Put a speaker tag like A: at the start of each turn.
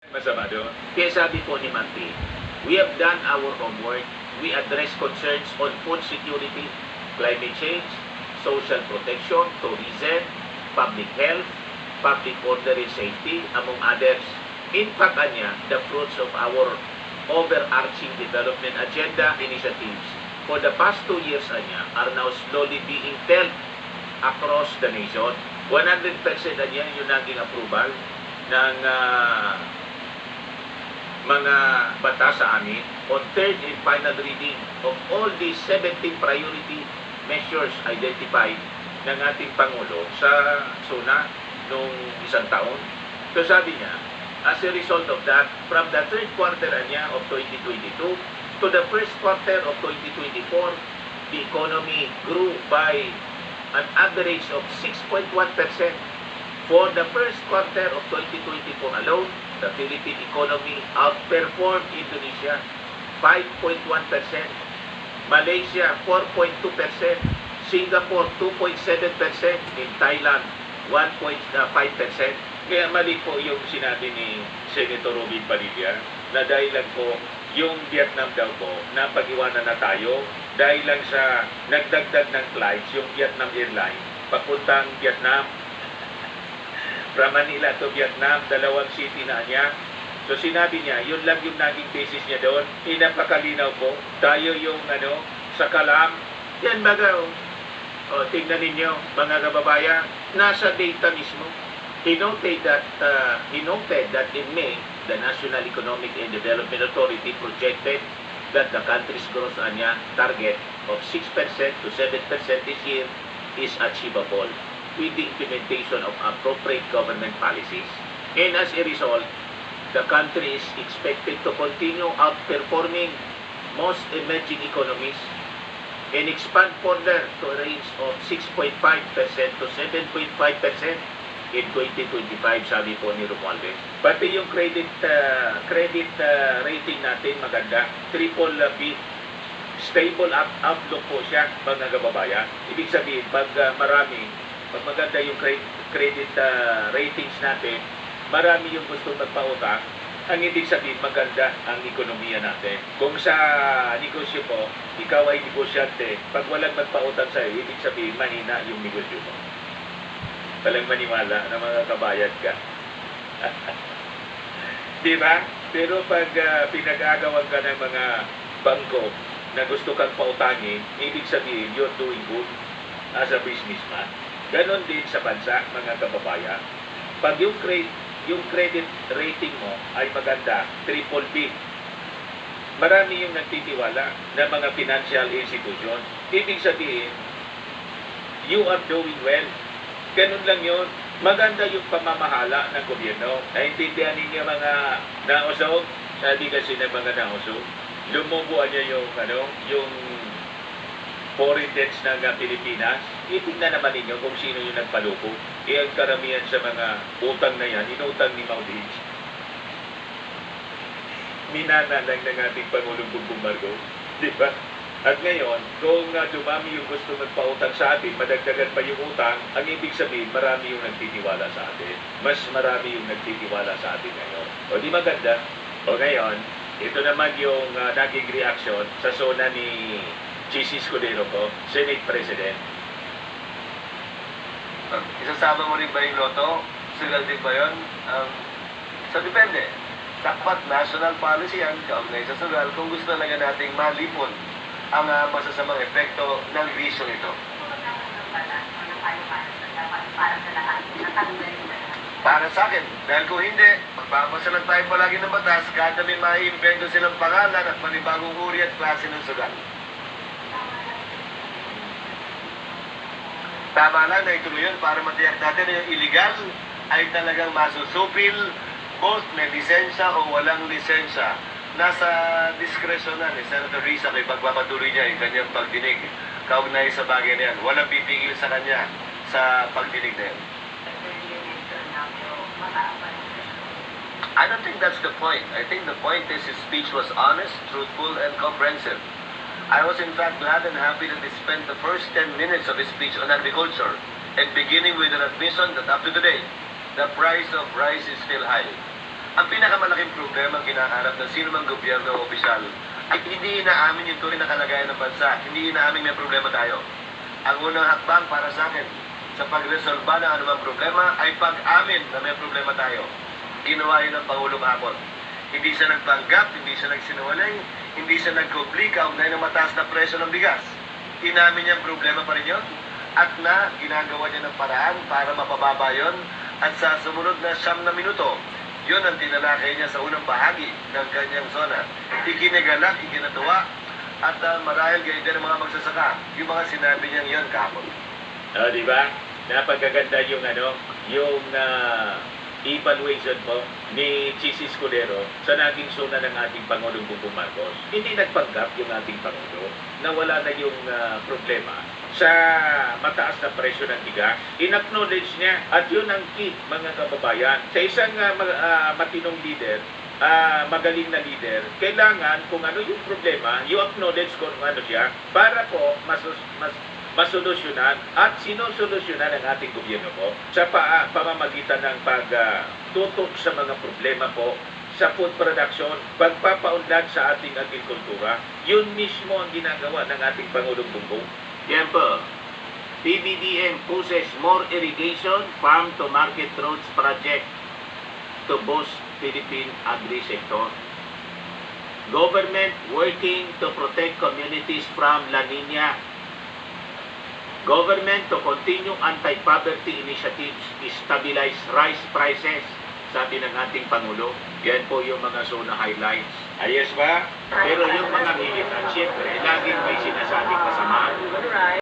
A: Masama doon.
B: Kaya sabi po ni Martin, we have done our homework. We address concerns on food security, climate change, social protection, tourism, public health, public order and safety, among others. In fact, the fruits of our overarching development agenda initiatives for the past 2 years are now slowly being felt across the nation. 100% yung naging approval ng mga batas sa amin on third and final reading of all these 17 priority measures identified ng ating Pangulo sa SUNA noong isang taon. So sabi niya, as a result of that, from the third quarter of 2022 to the first quarter of 2024, the economy grew by an average of 6.1%. For the first quarter of 2024 alone, the Philippine economy outperformed Indonesia 5.1%, Malaysia 4.2%, Singapore 2.7%, in Thailand 1.5%. Kaya mali po yung sinabi ni Senator Robin Padilla na dahil lang po yung Vietnam daw po na pag-iwanan na tayo dahil lang sa nagdagdag ng flights yung Vietnam Airlines papuntang Vietnam. From Manila to Vietnam, 2 city na niya. So sinabi niya, yun lang yung naging basis niya doon. Napakalinaw po. Tayo yung sa Kalam. Yan baga, tingnan ninyo, mga kababayan, nasa data mismo. He noted that in May, the National Economic and Development Authority projected that the country's growth target of 6% to 7% this year is achievable with the implementation of appropriate government policies. And as a result, the country is expected to continue outperforming most emerging economies and expand further to a range of 6.5% to 7.5% in 2025, sabi po ni Romualdez. Pati yung credit rating natin maganda, BBB, stable outlook po siya, mga kababayan. Ibig sabihin, pag maganda yung credit ratings natin, marami yung gusto magpautang, ang ibig sabihin, maganda ang ekonomiya natin. Kung sa negosyo po, ikaw ay negosyante, pag walang magpautang sa'yo, ibig sabihin, mahina yung negosyo mo. Talang maniwala na mga kabayad ka. Di ba? Pero pag pinag-agawan ka ng mga bangko na gusto kang pautangin, ibig sabihin, you're doing good as a businessman. Ganon din sa bansa, mga kababayan. Pag yung credit rating mo ay maganda, BBB, marami yung nagtitiwala ng mga financial institution. Ibig sabihin, you are doing well. Ganun lang yun. Maganda yung pamamahala ng gobyerno. Naintindihan ninyo mga nausog? Sabi kasi ng mga nausog, lumubuan niya yung foreign debts ng Pilipinas. Itignan naman ninyo kung sino yung nagpalupo. Ang karamihan sa mga utang na yan, inutang ni Maudich. Minana lang ng ating Pangulong Bongbong Marcos. Di ba? At ngayon, kung dumami yung gusto magpautang sa atin, madagdagan pa yung utang, ang ibig sabihin, marami yung nagtitiwala sa atin. Mas marami yung nagtitiwala sa atin ngayon. O di maganda? O ngayon, ito naman yung naging reaction sa SONA ni Chis Escudero po, Senate President.
C: Isasama mo rin ba yung loto? Sugal din ba yun? So depende. Dapat national policy yan, kaugnay sa sugal, kung gusto talaga nating malipon ang masasamang epekto ng vision ito. Para sa akin, dahil kung hindi, magbabasa lang tayo palagi ng batas, kada may maiimbento silang pangalan at manibagong uri at klase ng sugal. Tama lang na ituloy yun para matiyak natin na yung illegal ay talagang masusupil, both may lisensya o walang lisensya. Nasa diskresyon na ni Senator Risa kay pagpapatuloy niya yung kanyang pagdinig kaugnay sa bagay na yan. Walang pipigil sa kanya sa pagdinig na yan. I don't think that's the point. I think the point is his speech was honest, truthful, and comprehensive. I was in fact glad and happy that he spent the first 10 minutes of his speech on agriculture and beginning with an admission that up to today, the price of rice is still high. Ang pinakamalaking problema ang kinakaharap ng sino mang gobyerno o opisyal ay hindi inaamin yung tunay na kalagayan ng bansa. Hindi inaamin may problema tayo. Ang unang hakbang para sa akin sa pagresolba ng anumang problema ay pag-amin na may problema tayo. Ginawa yun ng Pangulo kahapon. Hindi siya nagpanggap, hindi siya nagsinungaling, hindi siya nagkubli kaugnay ng mataas na presyo ng bigas. Inamin niya ang problema pa rin yun at na ginagawa niya ng paraan para mapababa yun at sa sumunod na 9 na minuto, yun ang tinalakay niya sa unang bahagi ng kanyang zona. Ikinigalak, ikinatuwa, at marahil gayon din ang mga magsasaka. Yung mga sinabi niyang yun kahapon.
B: Di ba? Napagaganda yung yung evaluation po ni Chis Escudero sa naging zona ng ating Pangulong Bongbong Marcos. Hindi nagpanggap yung ating Pangulo na wala na yung problema sa mataas na presyo ng bigas. In-acknowledge niya at yun ang key, mga kababayan. Sa isang matinong leader, magaling na leader, kailangan kung ano yung problema, you acknowledge kung ano siya para po masolusyonan at sinusolusyonan ng ating gobyerno po sa pamamagitan ng pagtutok sa mga problema po sa food production, pagpapaunlad sa ating agrikultura. Yun mismo ang ginagawa ng ating Pangulong Bongbong. Yan po. PBBM pushes more irrigation farm to market roads project to boost Philippine agri-sector. Government working to protect communities from La Nina. Government to continue anti-poverty initiatives, stabilize rice prices, sabi ng ating Pangulo. Yan po yung mga zona highlights. Ayos ba? Pero yung mga militan, siyempre, laging may sinasabing masama.